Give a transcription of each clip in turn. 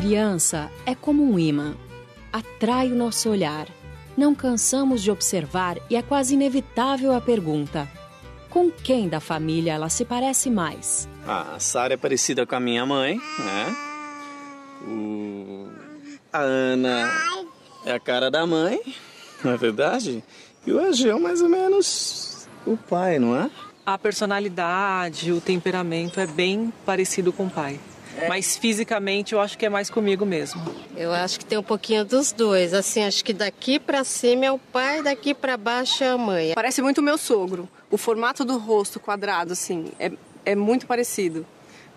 criança é como um imã. Atrai o nosso olhar. Não cansamos de observar e é quase inevitável a pergunta: com quem da família ela se parece mais? A Sara é parecida com a minha mãe, né? A Ana é a cara da mãe, não é verdade? E o Ageu mais ou menos o pai, não é? A personalidade, o temperamento é bem parecido com o pai. Mas fisicamente eu acho que é mais comigo mesmo. Eu acho que tem um pouquinho dos dois. Assim, acho que daqui pra cima é o pai, daqui pra baixo é a mãe. Parece muito meu sogro. O formato do rosto quadrado, assim, é muito parecido.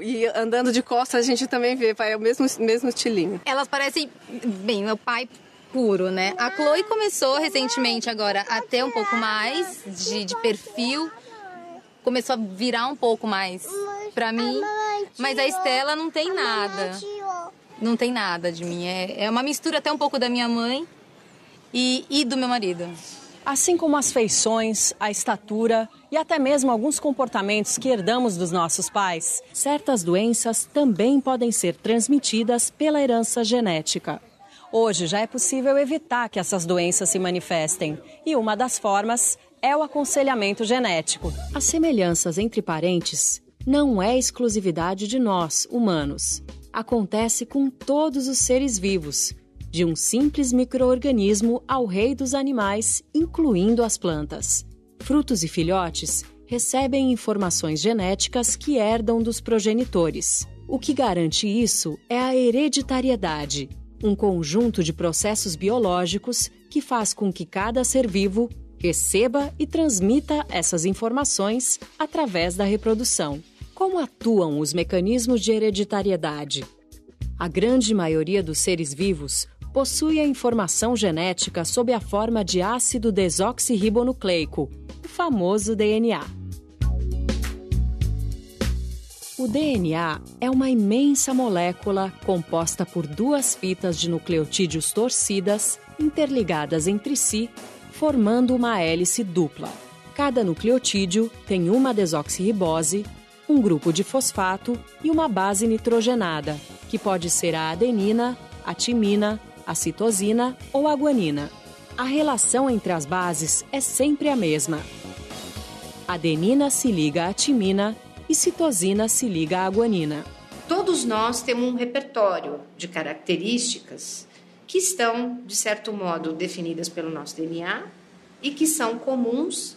E andando de costas a gente também vê, é o mesmo estilinho. Elas parecem, bem, meu pai puro, né? A Chloe começou recentemente agora a ter um pouco mais de perfil. Começou a virar um pouco mais pra mim. Mas a Estela não tem nada. Não tem nada de mim. É uma mistura até um pouco da minha mãe e do meu marido. Assim como as feições, a estatura e até mesmo alguns comportamentos que herdamos dos nossos pais, certas doenças também podem ser transmitidas pela herança genética. Hoje já é possível evitar que essas doenças se manifestem e uma das formas é o aconselhamento genético. As semelhanças entre parentes não é exclusividade de nós, humanos. Acontece com todos os seres vivos, de um simples micro-organismo ao rei dos animais, incluindo as plantas. Frutos e filhotes recebem informações genéticas que herdam dos progenitores. O que garante isso é a hereditariedade, um conjunto de processos biológicos que faz com que cada ser vivo receba e transmita essas informações através da reprodução. Como atuam os mecanismos de hereditariedade? A grande maioria dos seres vivos possui a informação genética sob a forma de ácido desoxirribonucleico, o famoso DNA. O DNA é uma imensa molécula composta por duas fitas de nucleotídeos torcidas interligadas entre si, formando uma hélice dupla. Cada nucleotídeo tem uma desoxirribose, um grupo de fosfato e uma base nitrogenada, que pode ser a adenina, a timina, a citosina ou a guanina. A relação entre as bases é sempre a mesma. Adenina se liga à timina e citosina se liga à guanina. Todos nós temos um repertório de características que estão, de certo modo, definidas pelo nosso DNA e que são comuns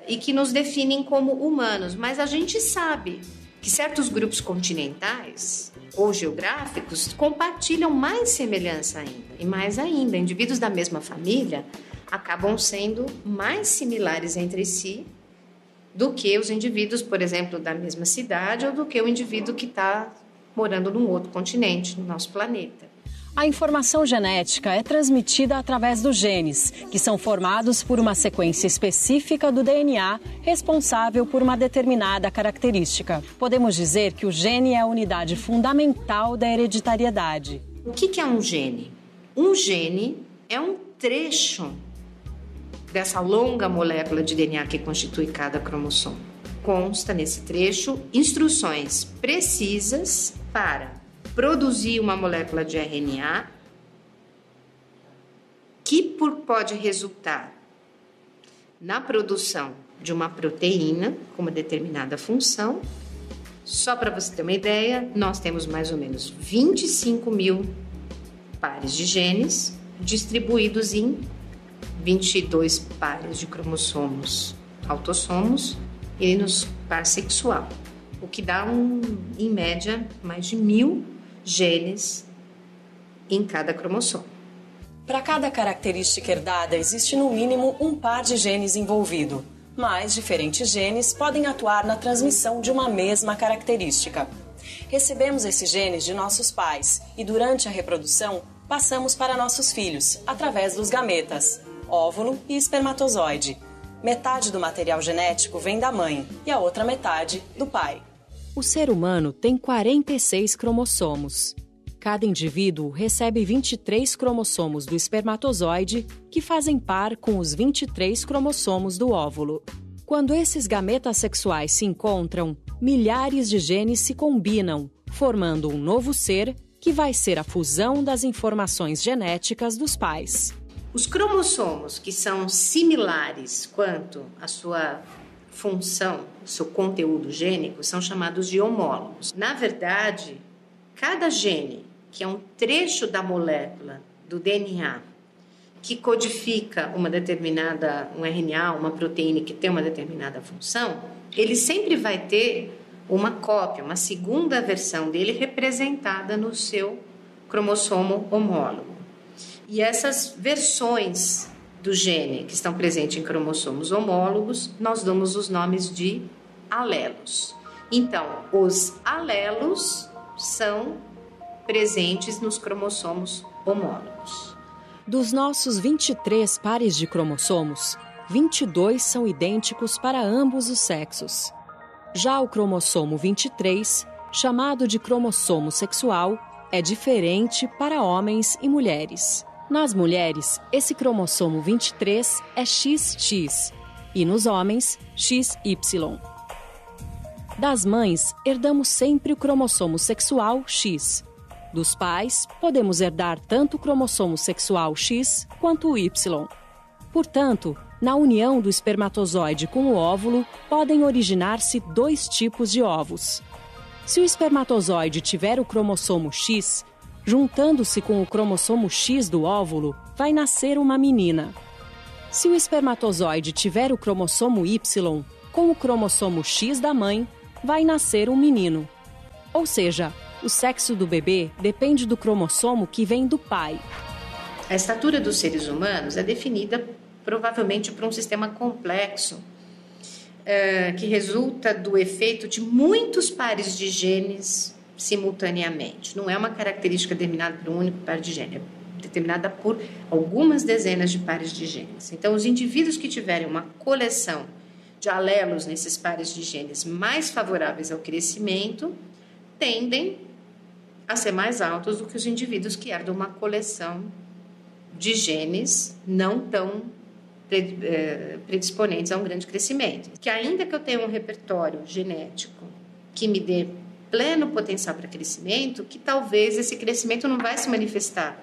e que nos definem como humanos. Mas a gente sabe que certos grupos continentais ou geográficos compartilham mais semelhança ainda. E mais ainda, indivíduos da mesma família acabam sendo mais similares entre si do que os indivíduos, por exemplo, da mesma cidade ou do que o indivíduo que está morando num outro continente, no nosso planeta. A informação genética é transmitida através dos genes, que são formados por uma sequência específica do DNA responsável por uma determinada característica. Podemos dizer que o gene é a unidade fundamental da hereditariedade. O que é um gene? Um gene é um trecho dessa longa molécula de DNA que constitui cada cromossomo. Consta nesse trecho instruções precisas para produzir uma molécula de RNA que pode resultar na produção de uma proteína com uma determinada função. Só para você ter uma ideia, nós temos mais ou menos 25 mil pares de genes distribuídos em 22 pares de cromossomos autossomos e no par sexual, o que dá, em média, mais de 1000 genes em cada cromossomo. Para cada característica herdada, existe no mínimo um par de genes envolvido, mas diferentes genes podem atuar na transmissão de uma mesma característica. Recebemos esses genes de nossos pais e, durante a reprodução, passamos para nossos filhos, através dos gametas, óvulo e espermatozoide. Metade do material genético vem da mãe e a outra metade do pai. O ser humano tem 46 cromossomos. Cada indivíduo recebe 23 cromossomos do espermatozoide, que fazem par com os 23 cromossomos do óvulo. Quando esses gametas sexuais se encontram, milhares de genes se combinam, formando um novo ser que vai ser a fusão das informações genéticas dos pais. Os cromossomos que são similares quanto à sua função, seu conteúdo gênico, são chamados de homólogos. Na verdade, cada gene, que é um trecho da molécula do DNA, que codifica um RNA, uma proteína que tem uma determinada função, ele sempre vai ter uma cópia, uma segunda versão dele representada no seu cromossomo homólogo. E essas versões do gene que estão presentes em cromossomos homólogos, nós damos os nomes de alelos. Então, os alelos são presentes nos cromossomos homólogos. Dos nossos 23 pares de cromossomos, 22 são idênticos para ambos os sexos. Já o cromossomo 23, chamado de cromossomo sexual, é diferente para homens e mulheres. Nas mulheres, esse cromossomo 23 é XX e nos homens, XY. Das mães, herdamos sempre o cromossomo sexual X. Dos pais, podemos herdar tanto o cromossomo sexual X quanto o Y. Portanto, na união do espermatozoide com o óvulo, podem originar-se 2 tipos de ovos. Se o espermatozoide tiver o cromossomo X, juntando-se com o cromossomo X do óvulo, vai nascer uma menina. Se o espermatozoide tiver o cromossomo Y, com o cromossomo X da mãe, vai nascer um menino. Ou seja, o sexo do bebê depende do cromossomo que vem do pai. A estatura dos seres humanos é definida provavelmente por um sistema complexo que resulta do efeito de muitos pares de genes simultaneamente. Não é uma característica determinada por um único par de genes, é determinada por algumas dezenas de pares de genes. Então, os indivíduos que tiverem uma coleção de alelos nesses pares de genes mais favoráveis ao crescimento tendem a ser mais altos do que os indivíduos que herdam uma coleção de genes não tão predisponentes a um grande crescimento. Que ainda que eu tenha um repertório genético que me dê pleno potencial para crescimento, que talvez esse crescimento não vai se manifestar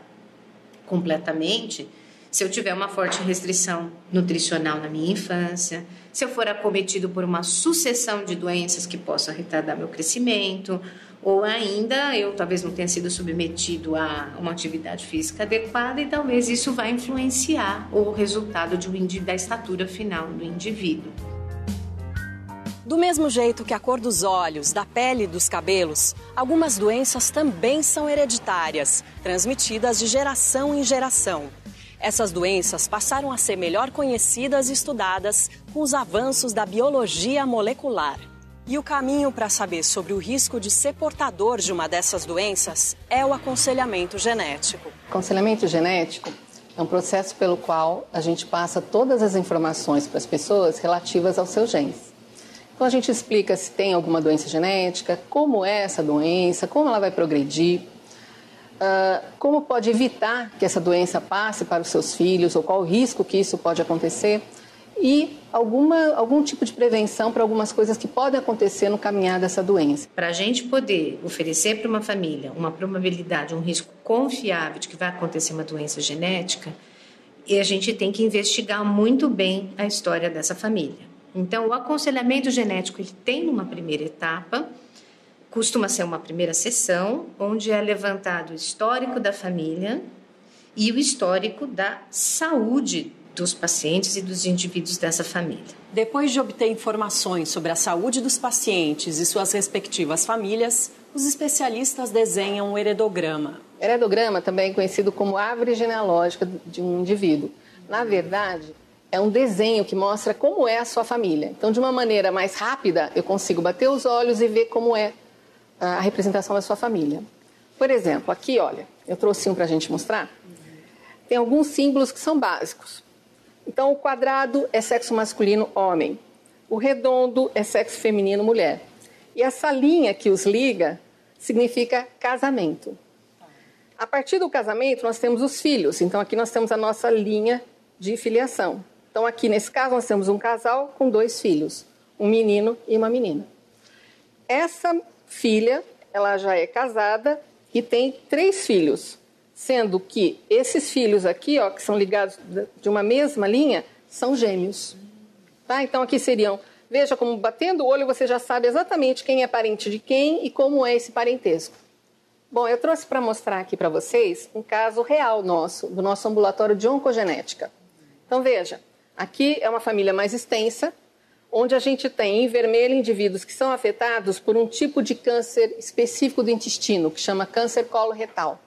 completamente se eu tiver uma forte restrição nutricional na minha infância, se eu for acometido por uma sucessão de doenças que possam retardar meu crescimento, ou ainda eu talvez não tenha sido submetido a uma atividade física adequada e talvez isso vai influenciar o resultado da estatura final do indivíduo. Do mesmo jeito que a cor dos olhos, da pele e dos cabelos, algumas doenças também são hereditárias, transmitidas de geração em geração. Essas doenças passaram a ser melhor conhecidas e estudadas com os avanços da biologia molecular. E o caminho para saber sobre o risco de ser portador de uma dessas doenças é o aconselhamento genético. Aconselhamento genético é um processo pelo qual a gente passa todas as informações para as pessoas relativas aos seus genes. Então a gente explica se tem alguma doença genética, como é essa doença, como ela vai progredir, como pode evitar que essa doença passe para os seus filhos ou qual o risco que isso pode acontecer e algum tipo de prevenção para algumas coisas que podem acontecer no caminhar dessa doença. Para a gente poder oferecer para uma família uma probabilidade, um risco confiável de que vai acontecer uma doença genética, a gente tem que investigar muito bem a história dessa família. Então, o aconselhamento genético ele tem uma primeira etapa, costuma ser uma primeira sessão, onde é levantado o histórico da família e o histórico da saúde dos pacientes e dos indivíduos dessa família. Depois de obter informações sobre a saúde dos pacientes e suas respectivas famílias, os especialistas desenham um heredograma. Heredograma também é conhecido como árvore genealógica de um indivíduo. Na verdade, é um desenho que mostra como é a sua família. Então, de uma maneira mais rápida, eu consigo bater os olhos e ver como é a representação da sua família. Por exemplo, aqui, olha, eu trouxe um para a gente mostrar. Tem alguns símbolos que são básicos. Então, o quadrado é sexo masculino, homem. O redondo é sexo feminino, mulher. E essa linha que os liga significa casamento. A partir do casamento, nós temos os filhos. Então, aqui nós temos a nossa linha de filiação. Então, aqui nesse caso, nós temos um casal com 2 filhos, um menino e uma menina. Essa filha, ela já é casada e tem 3 filhos, sendo que esses filhos aqui, ó, que são ligados de uma mesma linha, são gêmeos. Tá? Então aqui seriam, veja como batendo o olho você já sabe exatamente quem é parente de quem e como é esse parentesco. Bom, eu trouxe para mostrar aqui para vocês um caso real nosso, do nosso ambulatório de oncogenética. Então veja, aqui é uma família mais extensa, onde a gente tem em vermelho indivíduos que são afetados por um tipo de câncer específico do intestino, que chama câncer coloretal.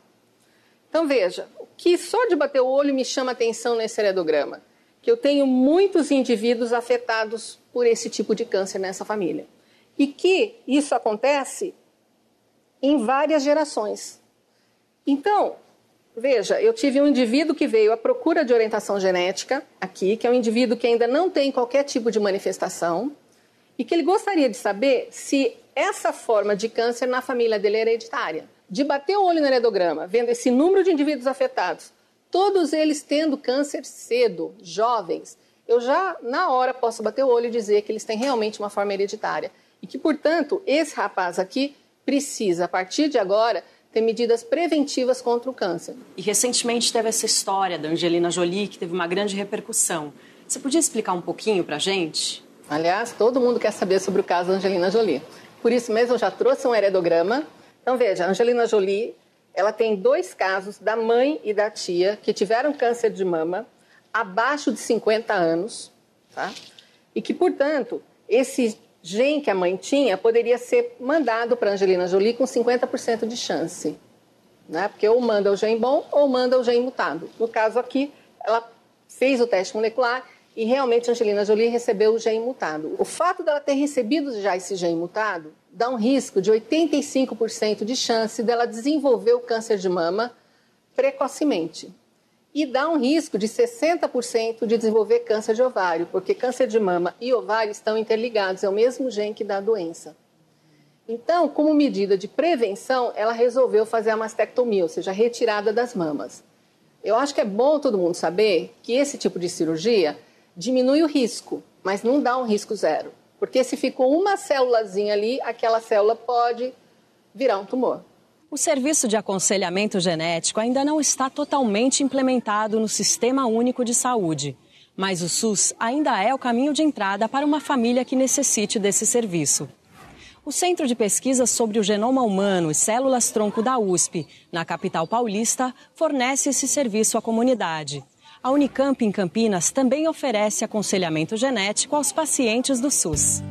Então veja, o que só de bater o olho me chama atenção nesse heredograma, que eu tenho muitos indivíduos afetados por esse tipo de câncer nessa família. E que isso acontece em várias gerações. Então, veja, eu tive um indivíduo que veio à procura de orientação genética, aqui, que é um indivíduo que ainda não tem qualquer tipo de manifestação, e que ele gostaria de saber se essa forma de câncer na família dele é hereditária. De bater o olho no heredograma, vendo esse número de indivíduos afetados, todos eles tendo câncer cedo, jovens, eu já, na hora, posso bater o olho e dizer que eles têm realmente uma forma hereditária. E que, portanto, esse rapaz aqui precisa, a partir de agora, ter medidas preventivas contra o câncer. E recentemente teve essa história da Angelina Jolie, que teve uma grande repercussão. Você podia explicar um pouquinho pra gente? Aliás, todo mundo quer saber sobre o caso da Angelina Jolie. Por isso mesmo, eu já trouxe um heredograma. Então, veja, a Angelina Jolie, ela tem 2 casos da mãe e da tia que tiveram câncer de mama abaixo de 50 anos, tá? E que, portanto, esse gene que a mãe tinha poderia ser mandado para a Angelina Jolie com 50% de chance, né? Porque ou manda o gene bom ou manda o gene mutado. No caso aqui, ela fez o teste molecular e realmente a Angelina Jolie recebeu o gene mutado. O fato dela ter recebido já esse gene mutado dá um risco de 85% de chance dela desenvolver o câncer de mama precocemente. E dá um risco de 60% de desenvolver câncer de ovário, porque câncer de mama e ovário estão interligados, é o mesmo gene que dá a doença. Então, como medida de prevenção, ela resolveu fazer a mastectomia, ou seja, a retirada das mamas. Eu acho que é bom todo mundo saber que esse tipo de cirurgia diminui o risco, mas não dá um risco zero. Porque se ficou uma célulazinha ali, aquela célula pode virar um tumor. O serviço de aconselhamento genético ainda não está totalmente implementado no Sistema Único de Saúde, mas o SUS ainda é o caminho de entrada para uma família que necessite desse serviço. O Centro de Pesquisa sobre o Genoma Humano e Células-Tronco da USP, na capital paulista, fornece esse serviço à comunidade. A Unicamp, em Campinas, também oferece aconselhamento genético aos pacientes do SUS.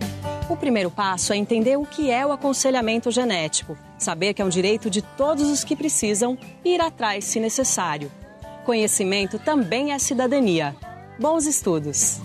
O primeiro passo é entender o que é o aconselhamento genético, saber que é um direito de todos os que precisam e ir atrás se necessário. Conhecimento também é cidadania. Bons estudos!